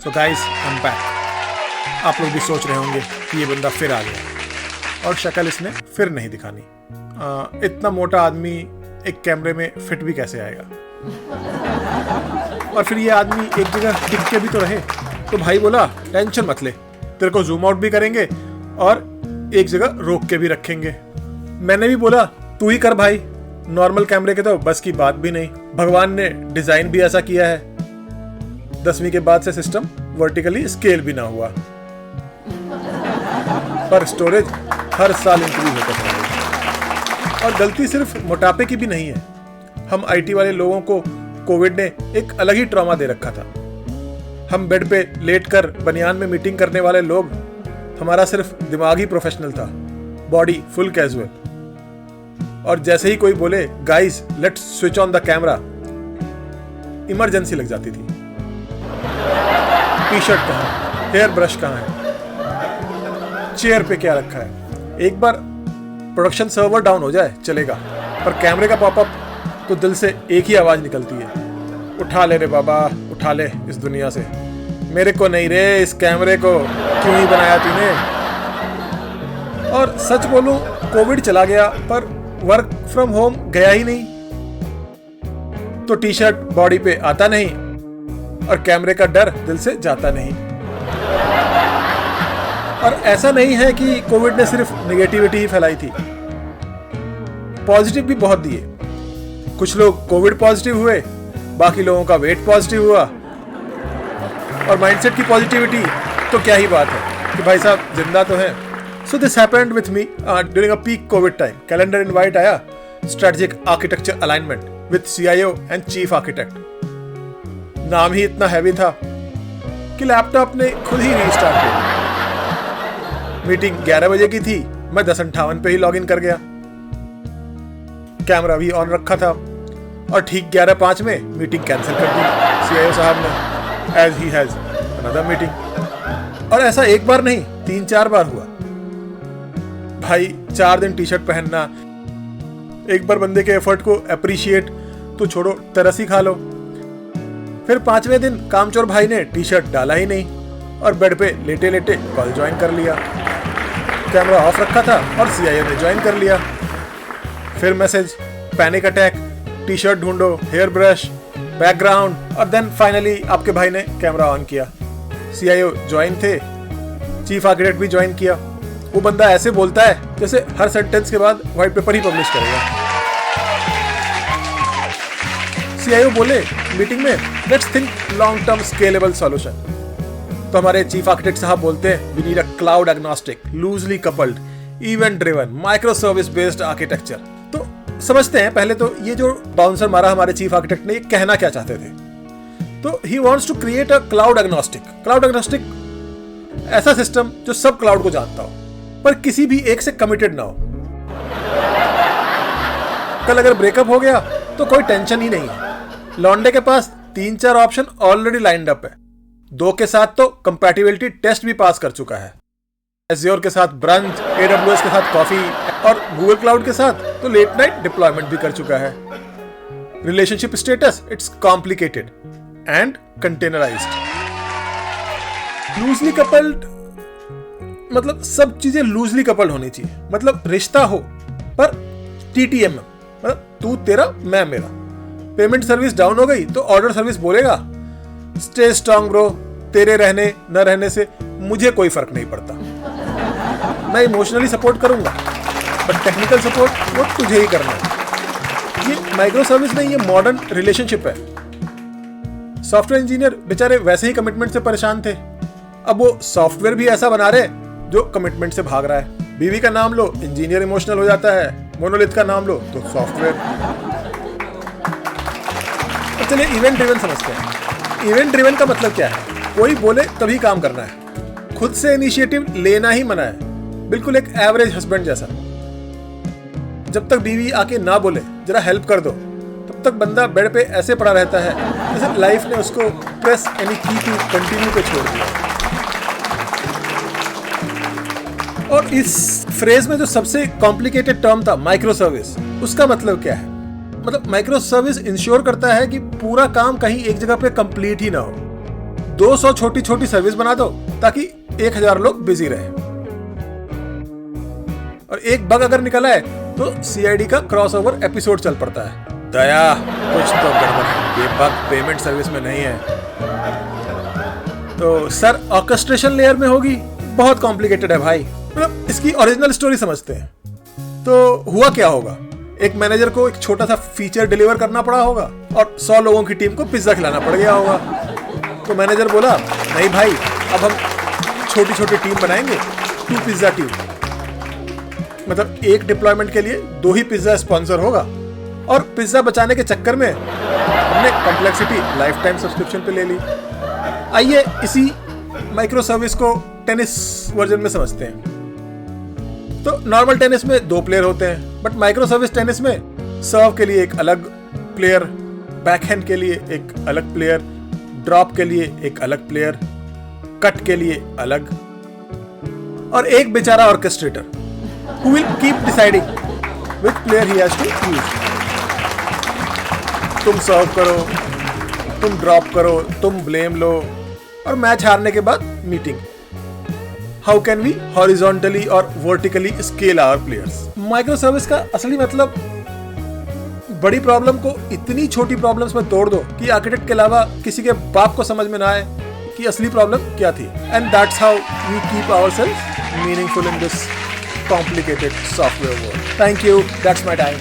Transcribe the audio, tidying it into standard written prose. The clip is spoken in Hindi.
So guys, I am back. आप लोग भी सोच रहे होंगे कि ये बंदा फिर आ गया और शक्ल इसने फिर नहीं दिखानी। इतना मोटा आदमी एक कैमरे में फिट भी कैसे आएगा? और फिर ये आदमी एक जगह टिक के भी तो रहे। तो भाई बोला टेंशन मत ले, तेरे को जूम आउट भी करेंगे और एक जगह रोक के भी रखेंगे। मैंने भी बोला तू ही कर भाई, नॉर्मल कैमरे के तो बस की बात भी नहीं। भगवान ने डिजाइन भी ऐसा किया है, 10वीं के बाद से सिस्टम वर्टिकली स्केल भी ना हुआ, पर स्टोरेज हर साल इंक्रीज होता है। और गलती सिर्फ मोटापे की भी नहीं है। हम आईटी वाले लोगों को कोविड ने एक अलग ही ट्रॉमा दे रखा था। हम बेड पे लेटकर बनियान में मीटिंग करने वाले लोग, हमारा सिर्फ दिमाग ही प्रोफेशनल था, बॉडी फुल कैजुअल। और जैसे ही कोई बोले guys let's switch on the camera, emergency लग जाती थी। टी शर्ट कहाँ, हेयर ब्रश कहाँ है, चेयर पे क्या रखा है? एक बार प्रोडक्शन सर्वर डाउन हो जाए चलेगा, पर कैमरे का पॉपअप तो दिल से एक ही आवाज निकलती है, उठा ले रे बाबा, उठा ले इस दुनिया से। मेरे को नहीं रे, इस कैमरे को क्यों ही बनाया तूने? और सच बोलूं, कोविड चला गया पर वर्क फ्रॉम होम गया ही नहीं। तो टी शर्ट बॉडी पे आता नहीं और कैमरे का डर दिल से जाता नहीं। और ऐसा नहीं है कि कोविड ने सिर्फ नेगेटिविटी ही फैलाई थी, पॉजिटिव भी बहुत दिए। कुछ लोग कोविड पॉजिटिव हुए, बाकी लोगों का वेट पॉजिटिव हुआ। और माइंडसेट की पॉजिटिविटी तो क्या ही बात है कि भाई साहब जिंदा तो हैं। So this happened with me during a peak covid time. Calendar invite आया, strategic architecture alignment with CIO and chief architect. नाम ही इतना हैवी था कि लैपटॉप ने खुद ही रीस्टार्ट किया। मीटिंग 11 बजे की थी, मैं 10:58 पे ही लॉग इन कर गया। कैमरा भी ऑन रखा था और ठीक 11:05 में मीटिंग कैंसिल कर दी सीआईओ साहब ने, as he has another meeting. और ऐसा एक बार नहीं, 3-4 बार हुआ। भाई 4 दिन टी शर्ट पहनना, एक बार बंदे के एफर्ट को अप्रिशिएट तो छोड़ो, तरस ही खा लो। फिर 5वें दिन कामचोर भाई ने टी शर्ट डाला ही नहीं और बेड पे लेटे लेटे कॉल ज्वाइन कर लिया। कैमरा ऑफ रखा था और सीआईओ ने ज्वाइन कर लिया। फिर message, panic attack, T shirt ढूंढो, हेयर ब्रश, बैकग्राउंड, और देन फाइनली आपके भाई ने कैमरा ऑन किया। सीआईओ ज्वाइन थे, चीफ आर्किटेक्ट भी ज्वाइन किया। वो बंदा ऐसे बोलता है जैसे हर सेंटेंस के बाद व्हाइट पेपर ही पब्लिश करेगा। सीआईओ बोले मीटिंग में, let's think long term scalable solution. तो हमारे चीफ आर्किटेक्ट साहब बोलते हैं, we need a cloud agnostic, loosely coupled, event driven, micro service based architecture. तो समझते हैं पहले तो ये जो बाउंसर मारा हमारे चीफ आर्किटेक्ट ने, ये कहना क्या चाहते थे। तो he wants to create a cloud agnostic. Cloud agnostic ऐसा सिस्टम जो सब क्लाउड को जानता हो पर किसी भी एक से कमिटेड ना हो। कल अगर ब्रेकअप हो गया तो कोई टेंशन ही नहीं है। लॉन्डे के पास 3-4 ऑप्शन ऑलरेडी लाइंड अप है। 2 के साथ तो कंपैटिबिलिटी टेस्ट भी पास कर चुका है, एज़्योर के साथ ब्रंच, AWS के साथ कॉफी और गूगल क्लाउड के साथ तो लेट नाइट डिप्लॉयमेंट भी कर चुका है। Relationship status, it's complicated and containerised. Loosely coupled मतलब सब चीजें लूजली कपल्ड होनी चाहिए। मतलब रिश्ता हो पर TTM, मतलब तू तेरा मैं मेरा। पेमेंट सर्विस डाउन हो गई तो ऑर्डर सर्विस बोलेगा, स्टे स्ट्रांग ब्रो, तेरे रहने न रहने से मुझे कोई फर्क नहीं पड़ता। मैं इमोशनली सपोर्ट करूंगा बट टेक्निकल सपोर्ट वो तुझे ही करना है। ये माइक्रो सर्विस नहीं, ये मॉडर्न रिलेशनशिप है। सॉफ्टवेयर इंजीनियर बेचारे वैसे ही कमिटमेंट से परेशान थे, अब वो सॉफ्टवेयर भी ऐसा बना रहे जो कमिटमेंट से भाग रहा है। बीवी का नाम लो, इंजीनियर इमोशनल हो जाता है। मोनोलिथ का नाम लो तो सॉफ्टवेयर। तो चलिए इवेंट ड्रिवन समझते हैं। इवेंट ड्रिवन का मतलब क्या है? कोई बोले तभी काम करना है, खुद से इनिशिएटिव लेना ही मना है, बिल्कुल एक एवरेज हस्बैंड जैसा। जब तक बीवी आके ना बोले जरा हेल्प कर दो, तब तक बंदा बेड पे ऐसे पड़ा रहता है जैसे लाइफ ने उसको प्रेस एनी की टू कंटिन्यू पे छोड़ दिया। और इस फ्रेज में जो सबसे कॉम्प्लिकेटेड टर्म था माइक्रो सर्विस, उसका मतलब क्या है? मतलब माइक्रो सर्विस इंश्योर करता है कि पूरा काम कहीं एक जगह पे कंप्लीट ही ना हो। 200 छोटी छोटी सर्विस बना दो ताकि 1000 लोग बिजी रहे। और एक बग अगर निकला है तो सीआईडी का क्रॉसओवर एपिसोड चल पड़ता है। दया, कुछ तो गड़बड़ है, ये बग पेमेंट सर्विस में नहीं है। तो सर ऑर्केस्ट्रेशन लेयर में होगी, बहुत कॉम्प्लिकेटेड है भाई। मतलब इसकी ओरिजिनल स्टोरी समझते हैं। तो हुआ क्या होगा, एक मैनेजर को एक छोटा सा फीचर डिलीवर करना पड़ा होगा और 100 लोगों की टीम को पिज्जा खिलाना पड़ गया होगा। तो मैनेजर बोला, नहीं भाई, अब हम छोटी छोटी टीम बनाएंगे, 2 पिज्जा टीम। मतलब एक डिप्लॉयमेंट के लिए 2 ही पिज्जा स्पॉन्सर होगा। और पिज्जा बचाने के चक्कर में हमने कॉम्प्लेक्सिटी लाइफ टाइम सब्सक्रिप्शन पे ले ली। आइए इसी माइक्रो सर्विस को टेनिस वर्जन में समझते हैं। तो नॉर्मल टेनिस में 2 प्लेयर होते हैं, बट माइक्रो सर्विस टेनिस में सर्व के लिए एक अलग प्लेयर, बैकहैंड के लिए एक अलग प्लेयर, ड्रॉप के लिए एक अलग प्लेयर, कट के लिए अलग, और एक बेचारा orchestrator who will keep deciding which player he has to use। तुम सर्व करो, तुम ड्रॉप करो, तुम ब्लेम लो, और मैच हारने के बाद meeting. How can we horizontally और vertically scale our players. Micro service का असली मतलब बड़ी प्रॉब्लम को इतनी छोटी प्रॉब्लम्स में तोड़ दो कि आर्किटेक्ट के अलावा किसी के बाप को समझ में ना आए कि असली प्रॉब्लम क्या थी। And that's how we keep ourselves meaningful in this complicated software world. Thank you. That's my time.